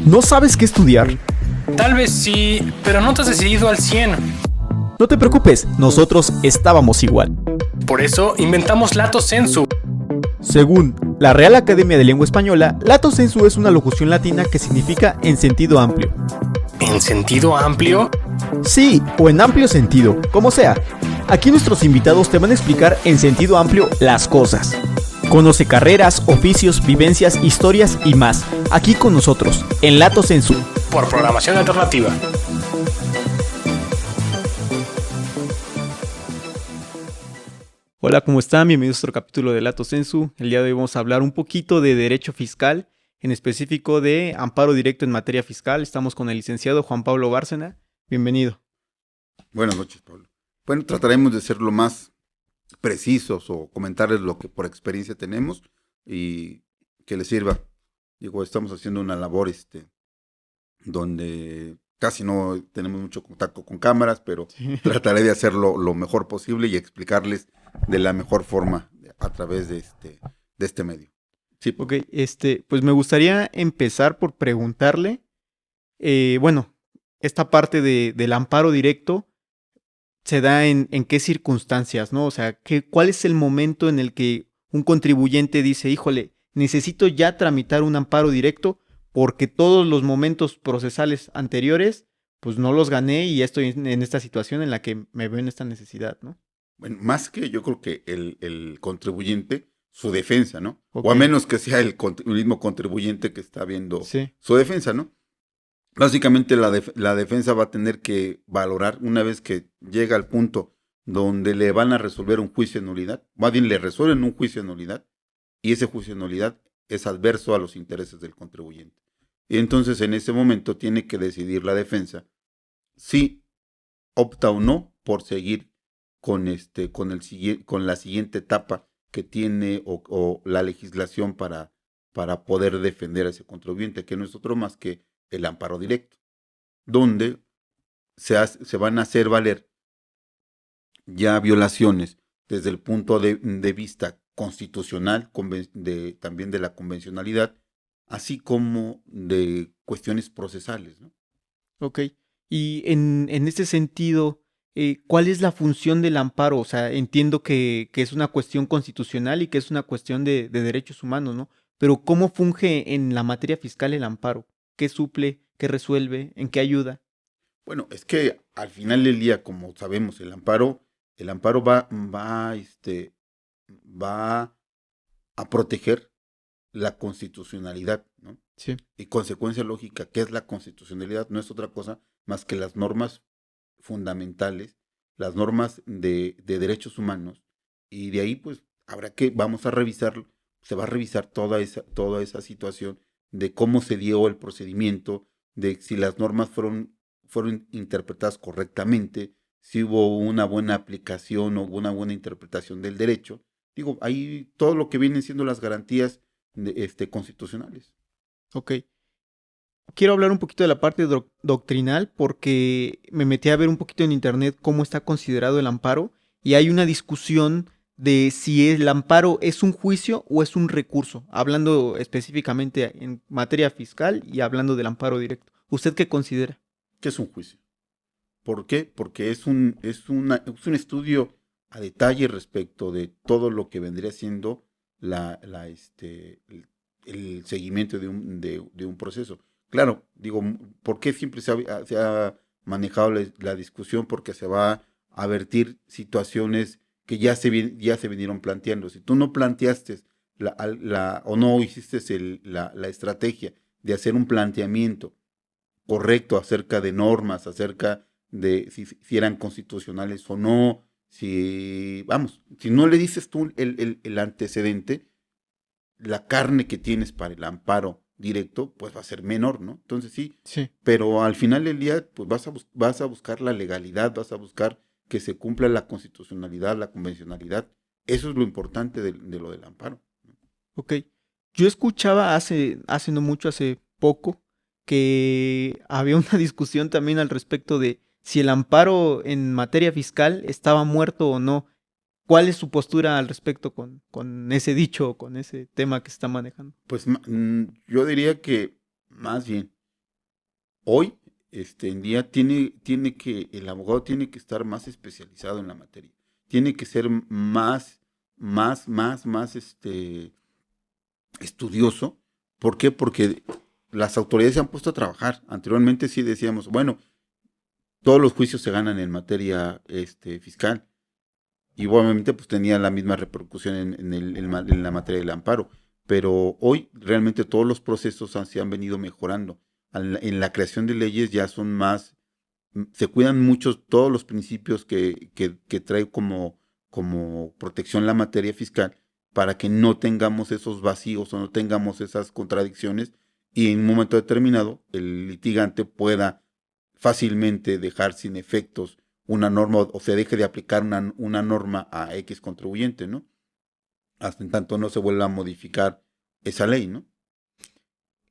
¿No sabes qué estudiar? Tal vez sí, pero no te has decidido al 100. No te preocupes, nosotros estábamos igual. Por eso inventamos Lato Sensu. Según la Real Academia de Lengua Española, lato sensu es una locución latina que significa en sentido amplio. ¿En sentido amplio? Sí, o en amplio sentido, como sea. Aquí nuestros invitados te van a explicar en sentido amplio las cosas. Conoce carreras, oficios, vivencias, historias y más. Aquí con nosotros, en Lato Sensu. Por Programación Alternativa. Hola, ¿cómo están? Bienvenidos a otro capítulo de Lato Sensu. El día de hoy vamos a hablar un poquito de derecho fiscal, en específico de amparo directo en materia fiscal. Estamos con el licenciado Juan Pablo Bárcena. Bienvenido. Buenas noches, Pablo. Bueno, trataremos de ser lo más precisos o comentarles lo que por experiencia tenemos y que les sirva. Digo, estamos haciendo una labor donde casi no tenemos mucho contacto con cámaras, pero trataré de hacerlo lo mejor posible y explicarles de la mejor forma a través de este medio. Sí. Ok, pues me gustaría empezar por preguntarle, esta parte del amparo directo se da en qué circunstancias, ¿no? O sea, ¿cuál es el momento en el que un contribuyente dice, híjole, necesito ya tramitar un amparo directo porque todos los momentos procesales anteriores, pues no los gané y ya estoy en esta situación en la que me veo en esta necesidad, ¿no? Bueno, más que yo creo que el contribuyente, su defensa, ¿no? Ok. O a menos que sea el mismo contribuyente que está viendo Sí. su defensa, ¿no? Básicamente la defensa va a tener que valorar una vez que llega al punto donde le van a resolver un juicio de nulidad, más bien le resuelven un juicio de nulidad y ese juicio de nulidad es adverso a los intereses del contribuyente. Y entonces en ese momento tiene que decidir la defensa si opta o no por seguir con la siguiente etapa que tiene o la legislación para poder defender a ese contribuyente, que no es otro más que el amparo directo, donde se van a hacer valer ya violaciones desde el punto de vista constitucional, también de la convencionalidad, así como de cuestiones procesales, ¿no? Ok. Y en este sentido, ¿cuál es la función del amparo? O sea, entiendo que es una cuestión constitucional y que es una cuestión de derechos humanos, ¿no? Pero ¿cómo funge en la materia fiscal el amparo? ¿Qué suple? ¿Qué resuelve? ¿En qué ayuda? Bueno, es que al final del día, como sabemos, el amparo va a proteger la constitucionalidad, ¿no? Sí. Y consecuencia lógica, ¿qué es la constitucionalidad? No es otra cosa más que las normas fundamentales, las normas de derechos humanos, y de ahí pues vamos a revisar, se va a revisar toda esa situación de cómo se dio el procedimiento, de si las normas fueron interpretadas correctamente, si hubo una buena aplicación o una buena interpretación del derecho. Digo, ahí todo lo que vienen siendo las garantías constitucionales. Ok. Quiero hablar un poquito de la parte doctrinal porque me metí a ver un poquito en internet cómo está considerado el amparo y hay una discusión de si el amparo es un juicio o es un recurso, hablando específicamente en materia fiscal y hablando del amparo directo. ¿Usted qué considera? ¿Qué es un juicio? ¿Por qué? Porque es un estudio a detalle respecto de todo lo que vendría siendo el seguimiento de un proceso. Claro, digo, ¿por qué siempre se ha manejado la discusión? Porque se va a vertir situaciones que ya se vinieron planteando. Si tú no planteaste o no hiciste la estrategia de hacer un planteamiento correcto acerca de normas, acerca de si eran constitucionales o no, si no le dices tú el antecedente, la carne que tienes para el amparo directo, pues va a ser menor, ¿no? Entonces sí, Sí. pero al final del día, pues vas a buscar la legalidad, vas a buscar que se cumpla la constitucionalidad, la convencionalidad. Eso es lo importante de lo del amparo. Ok. Yo escuchaba hace no mucho, hace poco, que había una discusión también al respecto de si el amparo en materia fiscal estaba muerto o no. ¿Cuál es su postura al respecto con ese dicho, con ese tema que se está manejando? Pues yo diría que más bien, hoy, en día, el abogado tiene que estar más especializado en la materia. Tiene que ser más, estudioso. ¿Por qué? Porque las autoridades se han puesto a trabajar. Anteriormente sí decíamos, bueno, todos los juicios se ganan en materia fiscal. Y obviamente pues tenía la misma repercusión en la materia del amparo. Pero hoy realmente todos los procesos se han venido mejorando. En la creación de leyes ya son más, se cuidan mucho todos los principios que trae como protección la materia fiscal para que no tengamos esos vacíos o no tengamos esas contradicciones y en un momento determinado el litigante pueda fácilmente dejar sin efectos una norma o se deje de aplicar una norma a X contribuyente, ¿no? Hasta en tanto no se vuelva a modificar esa ley, ¿no?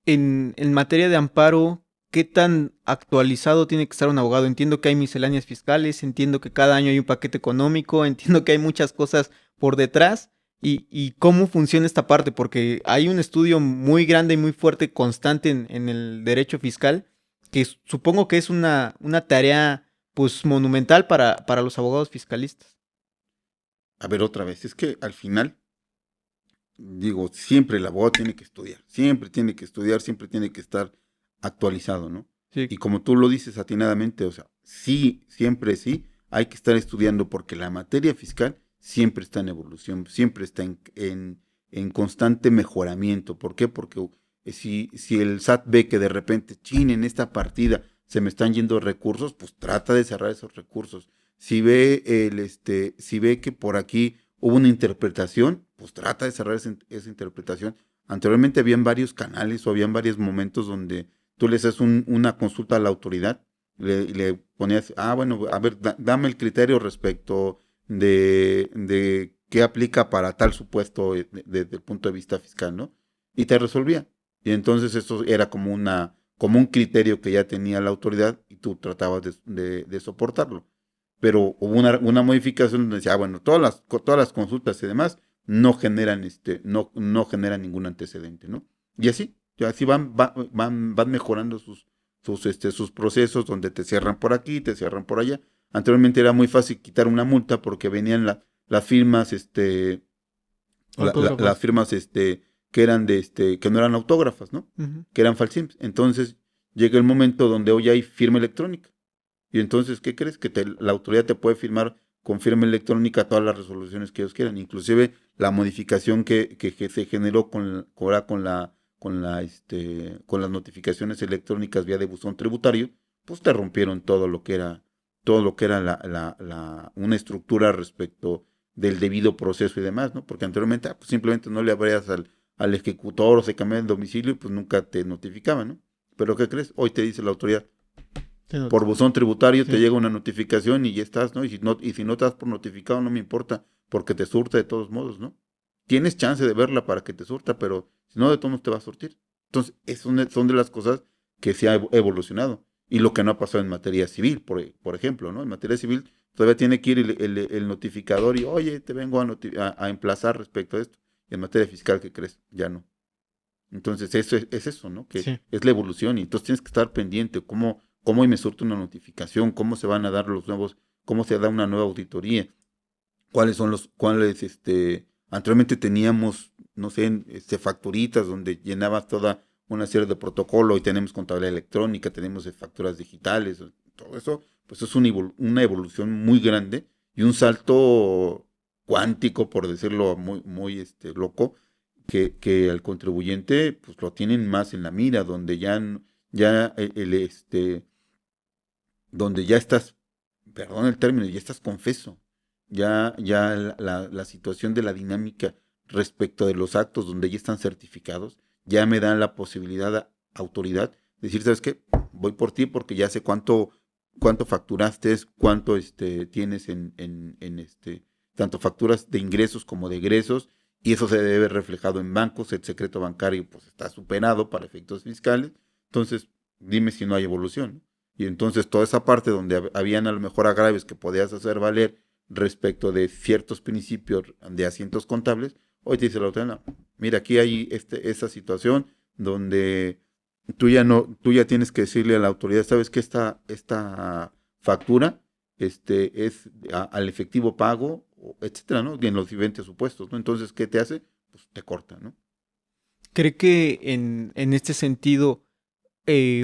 En materia de amparo, ¿qué tan actualizado tiene que estar un abogado? Entiendo que hay misceláneas fiscales, entiendo que cada año hay un paquete económico, entiendo que hay muchas cosas por detrás. Y cómo funciona esta parte, porque hay un estudio muy grande y muy fuerte, constante en el derecho fiscal, que supongo que es una tarea pues monumental para los abogados fiscalistas. A ver, otra vez, es que al final, digo, siempre el abogado tiene que estudiar, siempre tiene que estudiar, siempre tiene que estar actualizado, ¿no? Sí, Y como tú lo dices atinadamente, o sea, sí, siempre sí, hay que estar estudiando porque la materia fiscal siempre está en evolución, siempre está en constante mejoramiento. ¿Por qué? Porque si el SAT ve que de repente, chin, en esta partida se me están yendo recursos, pues trata de cerrar esos recursos. Si ve que por aquí hubo una interpretación, pues trata de cerrar esa interpretación. Anteriormente habían varios canales o habían varios momentos donde tú le haces una consulta a la autoridad y le ponías, bueno, a ver, dame el criterio respecto de qué aplica para tal supuesto desde el punto de vista fiscal, ¿no? Y te resolvía. Y entonces eso era como un criterio que ya tenía la autoridad y tú tratabas de soportarlo. Pero hubo una modificación donde decía, bueno, todas las consultas y demás no generan ningún antecedente, ¿no? Y así van mejorando sus procesos donde te cierran por aquí, te cierran por allá. Anteriormente era muy fácil quitar una multa porque venían las firmas, las autógrafos. firmas, que eran que no eran autógrafas, ¿no? Ujú. Que eran falsims. Entonces llega el momento donde hoy hay firma electrónica. Y entonces, ¿qué crees? Que la autoridad te puede firmar con firma electrónica todas las resoluciones que ellos quieran. Inclusive la modificación que se generó ahora con las notificaciones electrónicas vía de buzón tributario, pues te rompieron todo lo que era una estructura respecto del debido proceso y demás, ¿no? Porque anteriormente, pues simplemente no le abrías al ejecutor o se cambiaba el domicilio y pues nunca te notificaban, ¿no? Pero ¿qué crees? Hoy te dice la autoridad, por buzón tributario te Sí. llega una notificación y ya estás, ¿no? Y si no te das por notificado, no me importa, porque te surta de todos modos, ¿no? Tienes chance de verla para que te surta, pero si no, de todos modos te va a surtir. Entonces, son de las cosas que se ha evolucionado. Y lo que no ha pasado en materia civil, por ejemplo, ¿no? En materia civil todavía tiene que ir el notificador y, oye, te vengo a emplazar respecto a esto. Y en materia fiscal, ¿qué crees? Ya no. Entonces, eso es eso, ¿no? Que Sí. es la evolución y entonces tienes que estar pendiente cómo me surte una notificación, cómo se van a dar cómo se da una nueva auditoría, anteriormente teníamos, no sé, facturitas donde llenabas toda una serie de protocolo y tenemos contabilidad electrónica, tenemos facturas digitales, todo eso, pues es una evolución muy grande y un salto cuántico, por decirlo muy, muy loco, que al contribuyente pues lo tienen más en la mira, donde ya donde ya estás, perdón el término, ya estás confeso. Ya la situación de la dinámica respecto de los actos donde ya están certificados, ya me dan la posibilidad a autoridad de decir, ¿sabes qué? Voy por ti porque ya sé cuánto facturaste, cuánto tienes tanto facturas de ingresos como de egresos, y eso se debe ver reflejado en bancos, el secreto bancario pues está superado para efectos fiscales, entonces dime si no hay evolución, ¿no? Y entonces toda esa parte donde habían a lo mejor agravios que podías hacer valer respecto de ciertos principios de asientos contables, hoy te dice la autoridad, no, mira, aquí hay esta situación donde tú ya tienes que decirle a la autoridad, sabes que esta factura es al efectivo pago, etcétera, ¿no? Y en los diferentes supuestos, ¿no? Entonces, ¿qué te hace? Pues te corta, ¿no? ¿Cree que en este sentido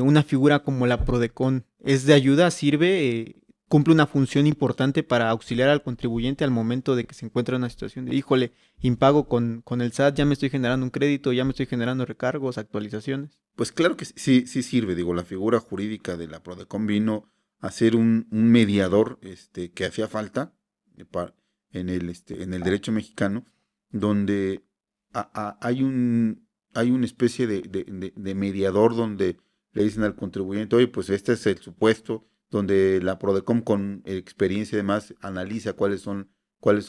una figura como la Prodecon es de ayuda, sirve, cumple una función importante para auxiliar al contribuyente al momento de que se encuentra en una situación de, híjole, impago con el SAT, ya me estoy generando un crédito, ya me estoy generando recargos, actualizaciones? Pues claro que sí sirve, digo, la figura jurídica de la Prodecon vino a ser un mediador que hacía falta en el derecho mexicano, donde hay una especie de mediador donde le dicen al contribuyente, oye, pues este es el supuesto, donde la Prodecon con experiencia y demás analiza cuáles son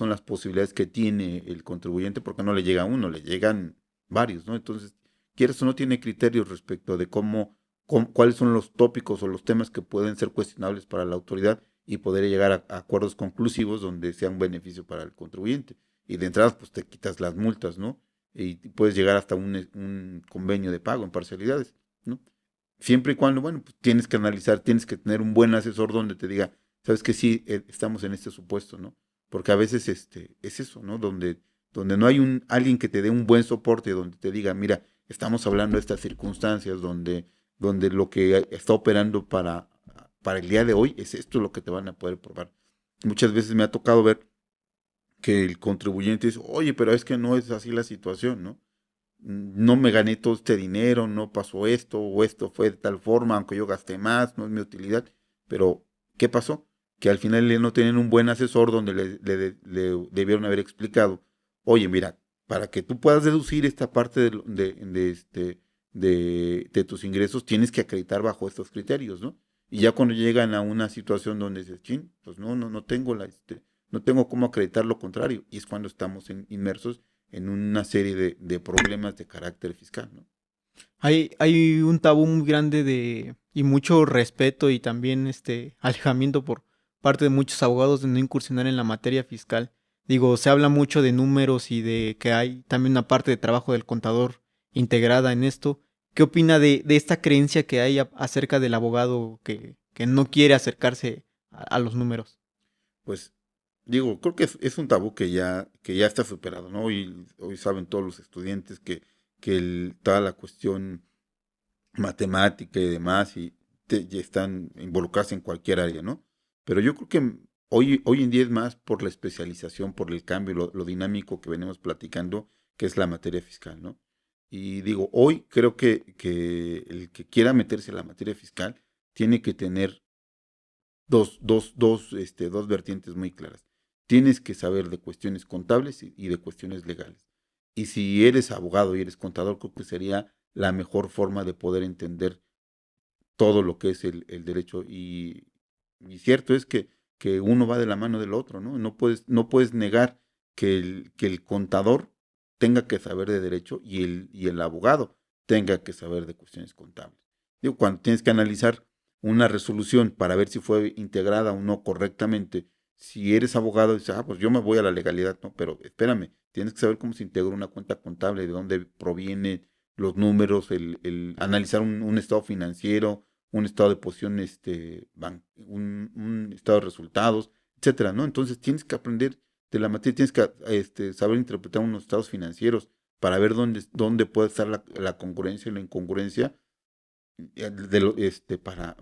las posibilidades que tiene el contribuyente, porque no le llega a uno, le llegan varios, ¿no? Entonces, quieres o no, tiene criterios respecto de cuáles son los tópicos o los temas que pueden ser cuestionables para la autoridad y poder llegar a acuerdos conclusivos donde sea un beneficio para el contribuyente. Y de entrada, pues te quitas las multas, ¿no? Y puedes llegar hasta un convenio de pago en parcialidades, ¿no? Siempre y cuando, bueno, pues tienes que analizar, tienes que tener un buen asesor donde te diga, sabes que sí, estamos en este supuesto, ¿no? Porque a veces es eso, ¿no? Donde no hay alguien que te dé un buen soporte, donde te diga, mira, estamos hablando de estas circunstancias donde lo que está operando para el día de hoy es esto lo que te van a poder probar. Muchas veces me ha tocado ver que el contribuyente dice, oye, pero es que no es así la situación, ¿no? No me gané todo este dinero, no pasó esto, o esto fue de tal forma, aunque yo gasté más, no es mi utilidad. Pero, ¿qué pasó? Que al final no tienen un buen asesor donde le debieron haber explicado, oye, mira, para que tú puedas deducir esta parte de tus ingresos, tienes que acreditar bajo estos criterios, ¿no? Y ya cuando llegan a una situación donde dices, chin, pues no tengo no tengo cómo acreditar lo contrario. Y es cuando estamos inmersos en una serie de problemas de carácter fiscal, ¿no? Hay un tabú muy grande y mucho respeto y también alejamiento por parte de muchos abogados de no incursionar en la materia fiscal. Digo, se habla mucho de números y de que hay también una parte de trabajo del contador integrada en esto. ¿Qué opina de esta creencia que hay acerca del abogado que no quiere acercarse a los números? Pues digo, creo que es un tabú que ya está superado, ¿no? Hoy saben todos los estudiantes que toda la cuestión matemática y demás ya están involucrados en cualquier área, ¿no? Pero yo creo que hoy en día es más por la especialización, por el cambio, lo dinámico que venimos platicando, que es la materia fiscal, ¿no? Y digo, hoy creo que el que quiera meterse en la materia fiscal tiene que tener dos vertientes muy claras. Tienes que saber de cuestiones contables y de cuestiones legales. Y si eres abogado y eres contador, creo que sería la mejor forma de poder entender todo lo que es el derecho. Y cierto es que uno va de la mano del otro, ¿no? No puedes negar que el contador tenga que saber de derecho y el abogado tenga que saber de cuestiones contables. Digo, cuando tienes que analizar una resolución para ver si fue integrada o no correctamente, si eres abogado, dices, pues yo me voy a la legalidad, no, pero espérame, tienes que saber cómo se integra una cuenta contable, de dónde provienen los números, el analizar un estado financiero, un estado de posición, un estado de resultados, etcétera, ¿no? Entonces tienes que aprender de la materia, tienes que saber interpretar unos estados financieros para ver dónde puede estar la congruencia y la incongruencia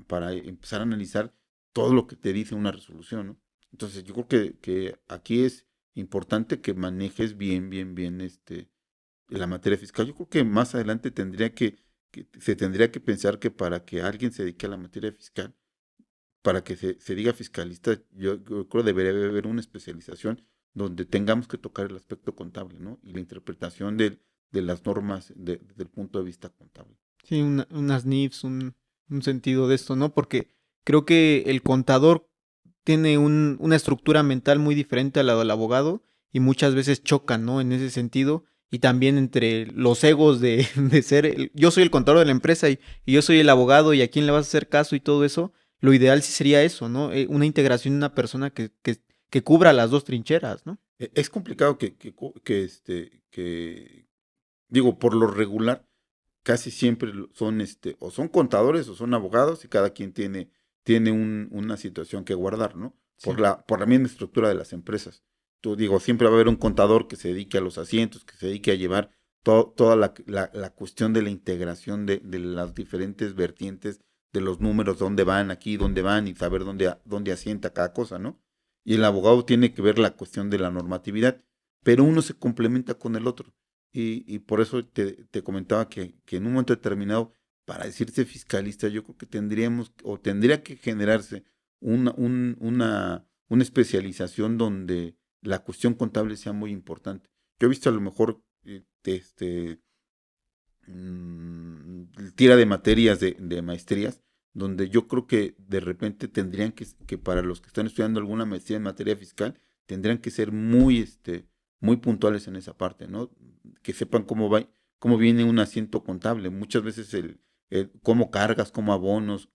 para empezar a analizar todo lo que te dice una resolución, ¿no? Entonces yo creo que aquí es importante que manejes bien la materia fiscal. Yo creo que más adelante se tendría que pensar que para que alguien se dedique a la materia fiscal, para que se diga fiscalista, yo creo que debería haber una especialización donde tengamos que tocar el aspecto contable, ¿no? Y la interpretación de las normas desde el punto de vista contable. Sí, unas NIFs, un sentido de esto, ¿no? Porque creo que el contador tiene una estructura mental muy diferente a la del abogado y muchas veces chocan, ¿no? En ese sentido. Y también entre los egos de ser, yo soy el contador de la empresa y yo soy el abogado y a quién le vas a hacer caso y todo eso, lo ideal sí sería eso, ¿no? Una integración de una persona que que cubra las dos trincheras, ¿no? Es complicado digo, por lo regular, casi siempre son, o son contadores o son abogados y cada quien tiene una situación que guardar, ¿no? Sí. Por la misma estructura de las empresas. Tú digo, siempre va a haber un contador que se dedique a los asientos, que se dedique a llevar toda la cuestión de la integración de las diferentes vertientes de los números, dónde van aquí, dónde van y saber dónde asienta cada cosa, ¿no? Y el abogado tiene que ver la cuestión de la normatividad, pero uno se complementa con el otro. Y por eso te comentaba que en un momento determinado, para decirse fiscalista, yo creo que tendría que generarse una especialización donde la cuestión contable sea muy importante. Yo he visto a lo mejor tira de materias de maestrías, donde yo creo que de repente tendrían que para los que están estudiando alguna maestría en materia fiscal, tendrían que ser muy puntuales en esa parte, ¿no? Que sepan cómo viene un asiento contable. Muchas veces cómo cargas, cómo abonas,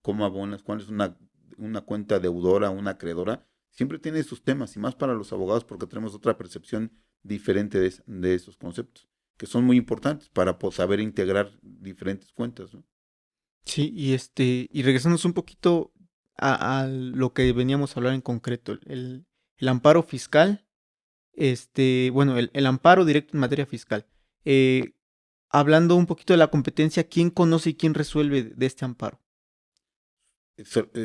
cuál es una cuenta deudora, una acreedora, siempre tiene sus temas, y más para los abogados porque tenemos otra percepción diferente de esos conceptos, que son muy importantes para saber integrar diferentes cuentas, ¿no? Sí, y regresándonos un poquito a lo que veníamos a hablar en concreto, el amparo fiscal, bueno, el amparo directo en materia fiscal. Eh, Hablando un poquito de la competencia, ¿quién conoce y quién resuelve de este amparo?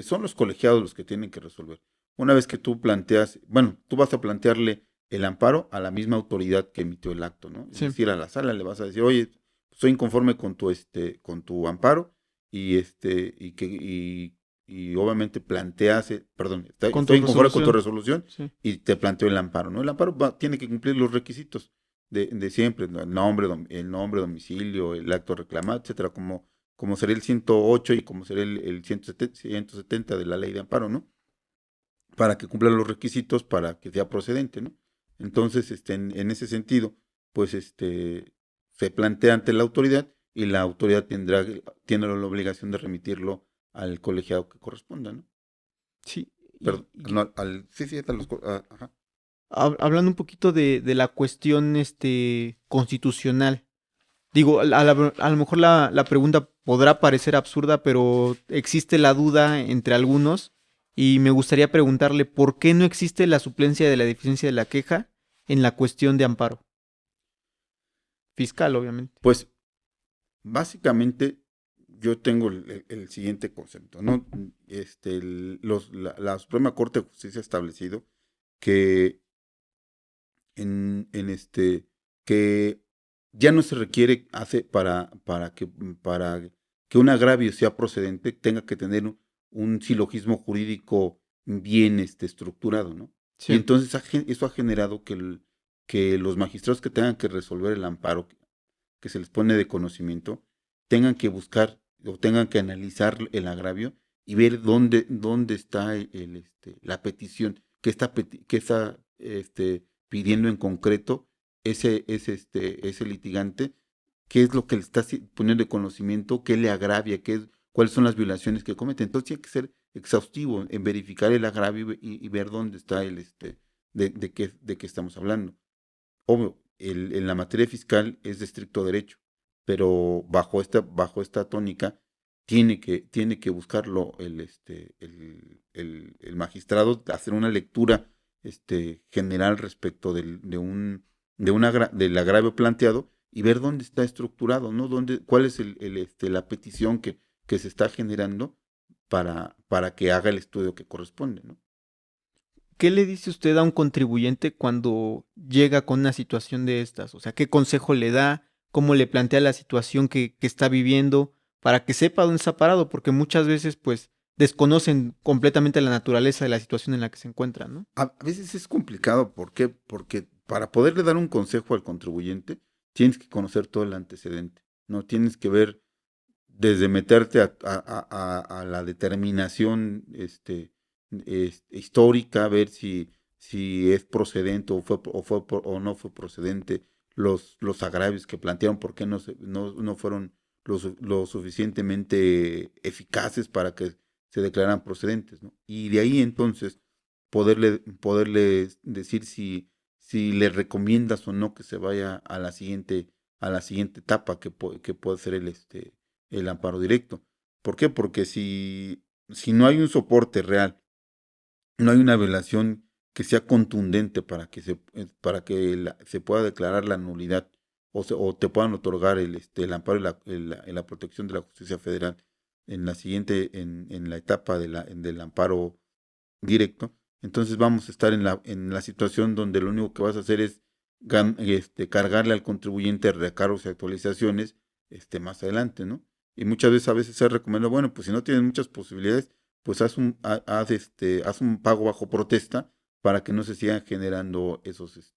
Son los colegiados los que tienen que resolver. Una vez que tú tú vas a plantearle el amparo a la misma autoridad que emitió el acto, ¿no? Es Sí, decir, a la sala le vas a decir, oye, soy inconforme con tu amparo y obviamente con estoy tu inconforme con tu resolución. resolución Sí. y te planteo el amparo, ¿no? El amparo tiene que cumplir los requisitos de siempre, ¿no? El nombre, domicilio, el acto reclamado, etcétera, como sería el 108 y como sería el 170 de la ley de amparo, ¿no? Para que cumpla los requisitos para que sea procedente, ¿no? Entonces, en ese sentido, pues, se plantea ante la autoridad y la autoridad tiene la obligación de remitirlo al colegiado que corresponda, ¿no? Sí, Perdón, no, sí, sí, ajá. hablando un poquito de la cuestión constitucional. Digo, a lo mejor la pregunta podrá parecer absurda, pero existe la duda entre algunos y me gustaría preguntarle por qué no existe la suplencia de la deficiencia de la queja en la cuestión de amparo fiscal, obviamente. Pues, básicamente, yo tengo el siguiente concepto, ¿no? La Suprema Corte de Justicia ha establecido que en que ya no se requiere para que un agravio sea procedente, tenga que tener un silogismo jurídico bien estructurado, ¿no? Y Sí, entonces eso ha generado que los magistrados que tengan que resolver el amparo que se les pone de conocimiento, tengan que buscar o tengan que analizar el agravio y ver dónde está la petición, qué está pidiendo en concreto ese litigante, qué es lo que le está poniendo de conocimiento, qué le agravia, cuáles son las violaciones que comete. Entonces tiene que ser exhaustivo en verificar el agravio y ver dónde está de qué estamos hablando. Obvio, en la materia fiscal es de estricto derecho, pero bajo esta tónica tiene que buscarlo el magistrado, hacer una lectura general respecto del agravio planteado y ver dónde está estructurado, ¿no? Cuál es la petición que se está generando para que haga el estudio que corresponde, ¿no? ¿qué le dice usted a un contribuyente cuando llega con una situación de estas? O sea, ¿qué consejo le da? ¿Cómo le plantea la situación que está viviendo? Para que sepa dónde está parado, porque muchas veces, pues, desconocen completamente la naturaleza de la situación en la que se encuentran, ¿no? A veces es complicado, ¿por qué? Porque para poderle dar un consejo al contribuyente, tienes que conocer todo el antecedente, ¿no? Tienes que ver desde meterte a la determinación histórica, ver si es procedente o no fue procedente los agravios que plantearon, por qué no fueron lo suficientemente eficaces para que se declararan procedentes, ¿no? Y de ahí entonces poderle decir si le recomiendas o no que se vaya a la siguiente etapa que puede ser el amparo directo. ¿Por qué? Porque si no hay un soporte real, no hay una violación que sea contundente para que se pueda declarar la nulidad o te puedan otorgar el amparo y la protección de la justicia federal en la etapa del amparo directo. Entonces vamos a estar en la situación donde lo único que vas a hacer es cargarle al contribuyente recargos y actualizaciones más adelante, ¿no? Y muchas veces se recomienda, bueno, pues si no tienes muchas posibilidades, pues haz un pago bajo protesta para que no se sigan generando esos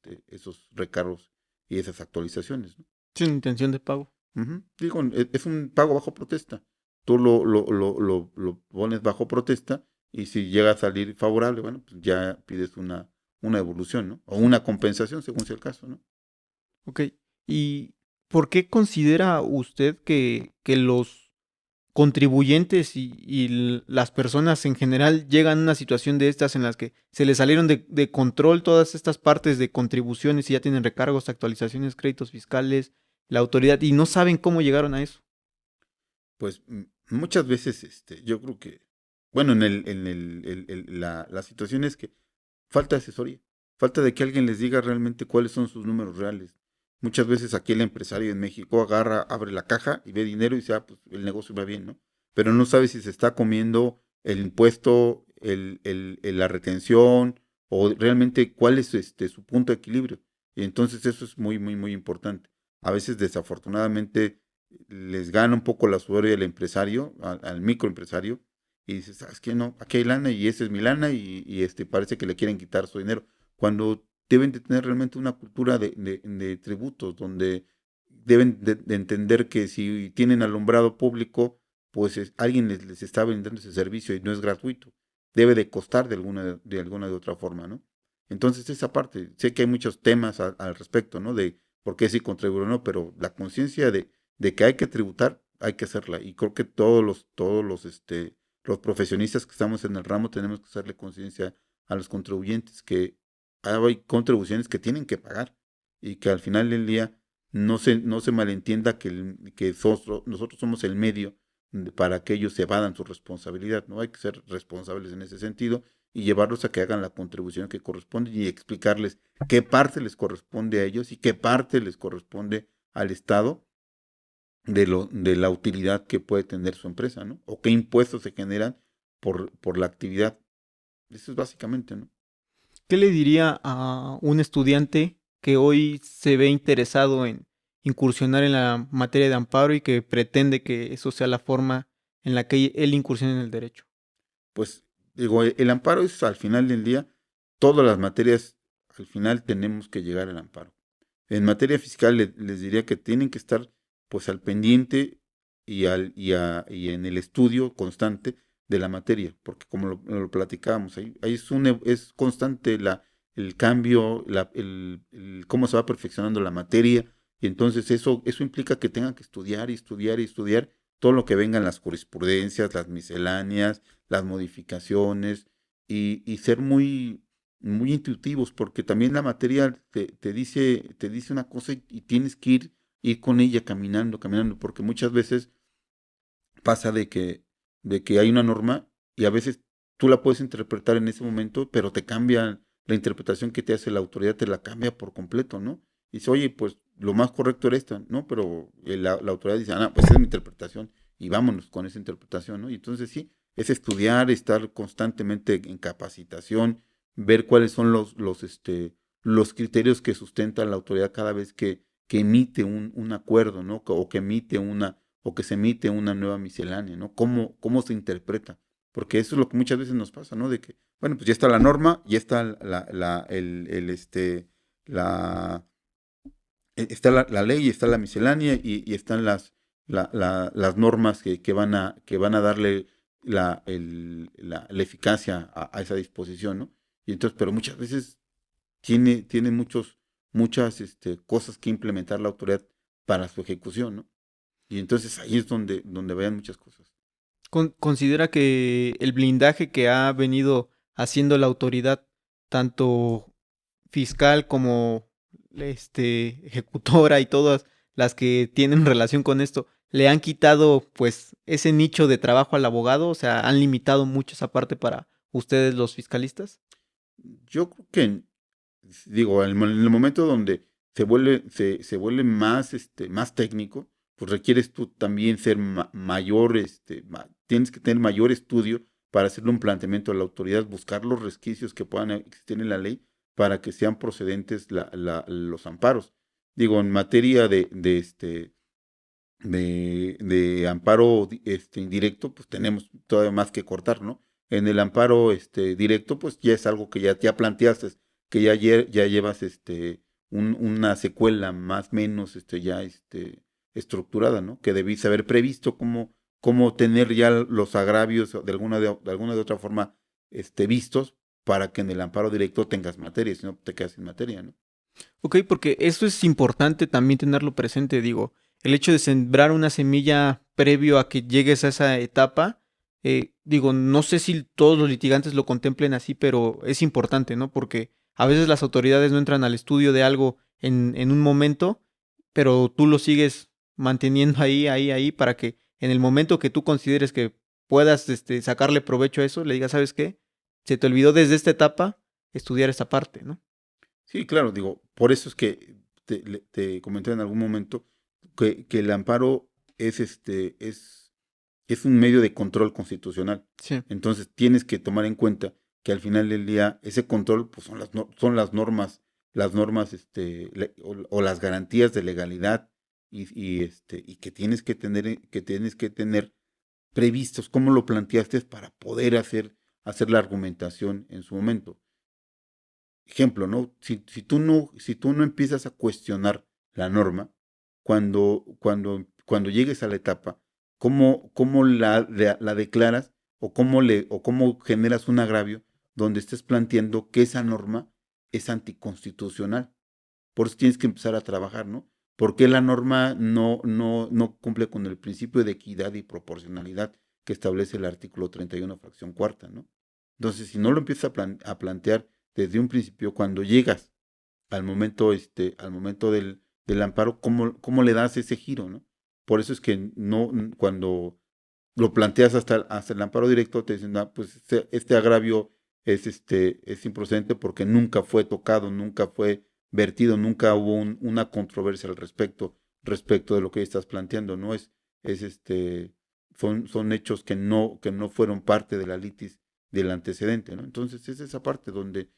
recargos y esas actualizaciones, ¿no? Sin intención de pago. Ujú. Digo, es un pago bajo protesta. Tú lo pones bajo protesta y si llega a salir favorable, bueno, pues ya pides una devolución, ¿no? O una compensación, según sea el caso, ¿no? Ok. ¿Y por qué considera usted que los contribuyentes y las personas en general llegan a una situación de estas en las que se les salieron de control todas estas partes de contribuciones y ya tienen recargos, actualizaciones, créditos fiscales, la autoridad y no saben cómo llegaron a eso? Pues muchas veces, yo creo que, bueno, la situación es que falta asesoría, falta de que alguien les diga realmente cuáles son sus números reales. Muchas veces aquí el empresario en México agarra, abre la caja y ve dinero y dice, ah, pues el negocio va bien, ¿no? Pero no sabe si se está comiendo el impuesto, la retención o realmente cuál es su punto de equilibrio. Y entonces eso es muy, muy, muy importante. A veces desafortunadamente les gana un poco la sudor del empresario, al microempresario, y dices, ¿sabes qué? No, aquí hay lana y esa es mi lana y parece que le quieren quitar su dinero. Cuando deben de tener realmente una cultura de tributos, donde deben de entender que si tienen alumbrado público, pues alguien les está brindando ese servicio y no es gratuito. Debe de costar de alguna de otra forma, ¿no? Entonces esa parte, sé que hay muchos temas al respecto, ¿no? De por qué sí contribuir o no, pero la conciencia de que hay que tributar, hay que hacerla. Y creo que los profesionistas que estamos en el ramo tenemos que hacerle conciencia a los contribuyentes que hay contribuciones que tienen que pagar y que al final del día no se malentienda que nosotros somos el medio para que ellos se evadan su responsabilidad, ¿no? Hay que ser responsables en ese sentido y llevarlos a que hagan la contribución que corresponde y explicarles qué parte les corresponde a ellos y qué parte les corresponde al Estado de la utilidad que puede tener su empresa, ¿no? O qué impuestos se generan por la actividad. Eso es básicamente, ¿no? ¿Qué le diría a un estudiante que hoy se ve interesado en incursionar en la materia de amparo y que pretende que eso sea la forma en la que él incursione en el derecho? Pues digo, el amparo es al final del día, todas las materias, al final tenemos que llegar al amparo. En materia fiscal les diría que tienen que estar pues al pendiente y en el estudio constante de la materia, porque como lo platicábamos, ahí es constante el cambio, cómo se va perfeccionando la materia, y entonces eso implica que tengan que estudiar y estudiar y estudiar todo lo que vengan las jurisprudencias, las misceláneas, las modificaciones, y ser muy, muy intuitivos, porque también la materia te dice una cosa y tienes que ir con ella caminando, caminando, porque muchas veces pasa de que hay una norma y a veces tú la puedes interpretar en ese momento, pero te cambia la interpretación que te hace la autoridad, te la cambia por completo, ¿no? Y dice, oye, pues lo más correcto era esta, ¿no? Pero la autoridad dice, ah, no, pues esa es mi interpretación y vámonos con esa interpretación, ¿no? Y entonces sí, es estudiar, estar constantemente en capacitación, ver cuáles son los criterios que sustenta la autoridad cada vez que emite un acuerdo, ¿no? O que se emite una nueva miscelánea, ¿no? ¿Cómo se interpreta? Porque eso es lo que muchas veces nos pasa, ¿no? De que, bueno, pues ya está la norma, ya está la, está la ley, está la miscelánea y están las normas que van a darle la eficacia a esa disposición, ¿no? Y entonces, pero muchas veces tiene muchas cosas que implementar la autoridad para su ejecución, ¿no? Y entonces ahí es donde vayan muchas cosas. ¿Considera que el blindaje que ha venido haciendo la autoridad tanto fiscal como ejecutora y todas las que tienen relación con esto, le han quitado pues ese nicho de trabajo al abogado, o sea, han limitado mucho esa parte para ustedes los fiscalistas. Yo creo que, digo, en el momento donde se vuelve más, más técnico, pues requieres tú también ser mayor, tienes que tener mayor estudio para hacerle un planteamiento a la autoridad, buscar los resquicios que puedan existir en la ley para que sean procedentes los amparos. Digo, en materia de amparo indirecto, pues tenemos todavía más que cortar, ¿no? En el amparo directo, pues ya es algo que ya planteaste, que ya llevas una secuela más o menos ya estructurada, ¿no? Que debiste haber previsto cómo tener ya los agravios de alguna de otra forma vistos para que en el amparo directo tengas materia, si no te quedas sin materia, ¿no? Ok, porque eso es importante también tenerlo presente, digo, el hecho de sembrar una semilla previo a que llegues a esa etapa, digo, no sé si todos los litigantes lo contemplen así, pero es importante, ¿no? Porque a veces las autoridades no entran al estudio de algo en un momento, pero tú lo sigues manteniendo ahí, para que en el momento que tú consideres que puedas sacarle provecho a eso, le digas, ¿sabes qué? Se te olvidó desde esta etapa estudiar esta parte, ¿no? Sí, claro, digo, por eso es que te comenté en algún momento que el amparo es un medio de control constitucional. Sí. Entonces tienes que tomar en cuenta que al final del día ese control pues, son las normas o las garantías de legalidad y que tienes que tener previstos cómo lo planteaste para poder hacer la argumentación en su momento. Ejemplo, ¿no? Si tú no empiezas a cuestionar la norma, cuando llegues a la etapa, ¿cómo la declaras o cómo generas un agravio donde estés planteando que esa norma es anticonstitucional? Por eso tienes que empezar a trabajar, ¿no? ¿Por qué la norma no cumple con el principio de equidad y proporcionalidad que establece el artículo 31, fracción cuarta, ¿no? Entonces, si no lo empiezas a plantear desde un principio, cuando llegas al momento del amparo, ¿cómo le das ese giro, ¿no? Por eso es que cuando lo planteas hasta el amparo directo, te dicen, ah, pues este agravio es improcedente porque nunca fue tocado, nunca fue vertido, nunca hubo una controversia al respecto de lo que estás planteando, ¿no? Es son hechos que no fueron parte de la litis del antecedente, ¿no? Entonces es esa parte donde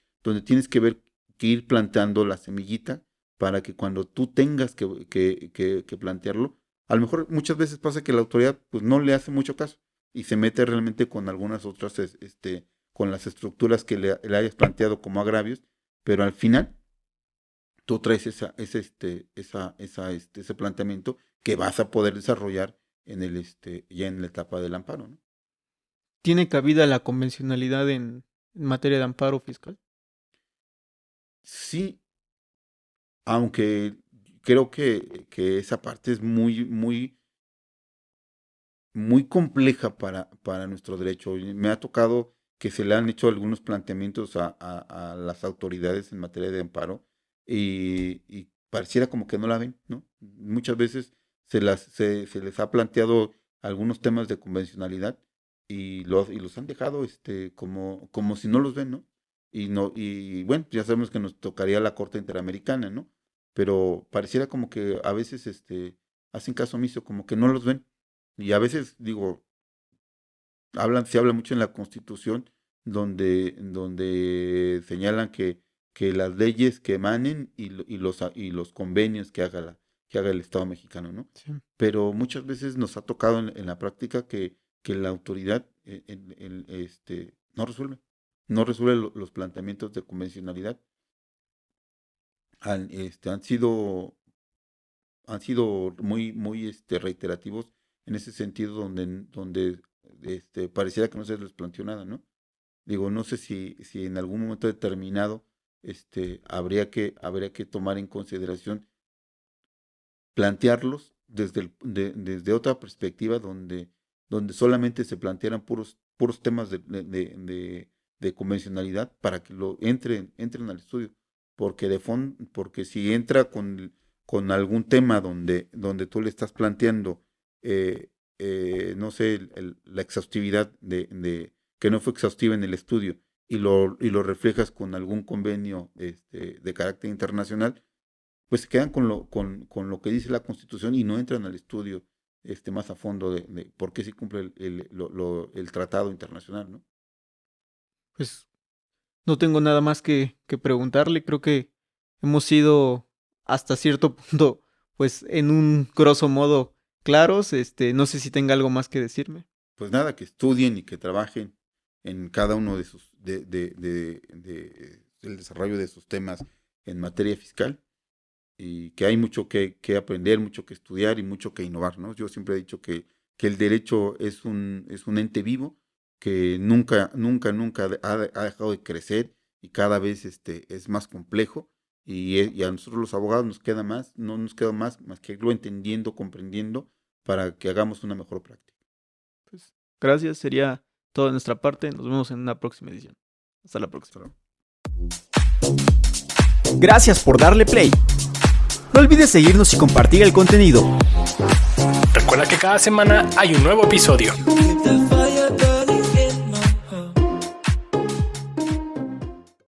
tienes que ir plantando la semillita para que cuando tú tengas que plantearlo, a lo mejor muchas veces pasa que la autoridad pues no le hace mucho caso y se mete realmente con algunas otras, con las estructuras que le hayas planteado como agravios, pero al final tú traes ese planteamiento que vas a poder desarrollar ya en la etapa del amparo, ¿no? ¿Tiene cabida la convencionalidad en materia de amparo fiscal? Sí, aunque creo que esa parte es muy compleja para nuestro derecho. Y me ha tocado que se le han hecho algunos planteamientos a las autoridades en materia de amparo y pareciera como que no la ven, ¿no? Muchas veces se les ha planteado algunos temas de convencionalidad y los han dejado como si no los ven, ¿no? Y bueno, ya sabemos que nos tocaría la Corte Interamericana, ¿no? Pero pareciera como que a veces hacen caso omiso, como que no los ven. Y a veces, digo, se habla mucho en la Constitución donde señalan que las leyes que emanen y los convenios que haga el Estado mexicano, ¿no? Sí. Pero muchas veces nos ha tocado en la práctica que la autoridad no resuelve los planteamientos de convencionalidad. Han, este, han sido han sido muy reiterativos en ese sentido donde pareciera que no se les planteó nada, ¿no? Digo, no sé si en algún momento determinado habría que tomar en consideración plantearlos desde otra perspectiva donde solamente se plantearan puros temas de convencionalidad para que lo entren al estudio. Porque si entra con algún tema donde tú le estás planteando, no sé, la exhaustividad de que no fue exhaustiva en el estudio y lo reflejas con algún convenio de carácter internacional, pues se quedan con lo que dice la Constitución y no entran al estudio más a fondo de por qué sí cumple el tratado internacional, ¿no? Pues no tengo nada más que preguntarle. Creo que hemos sido hasta cierto punto, pues en un grosso modo claros. No sé si tenga algo más que decirme. Pues nada, que estudien y que trabajen en cada uno de sus el desarrollo de sus temas en materia fiscal, y que hay mucho que aprender, mucho que estudiar y mucho que innovar, ¿no? Yo siempre he dicho que el derecho es un ente vivo que nunca ha dejado de crecer y cada vez es más complejo, y a nosotros los abogados no nos queda más que irlo entendiendo, comprendiendo, para que hagamos una mejor práctica. Pues gracias, sería todo de nuestra parte. Nos vemos en una próxima edición. Hasta la próxima. Gracias por darle play. No olvides seguirnos y compartir el contenido. Recuerda que cada semana hay un nuevo episodio.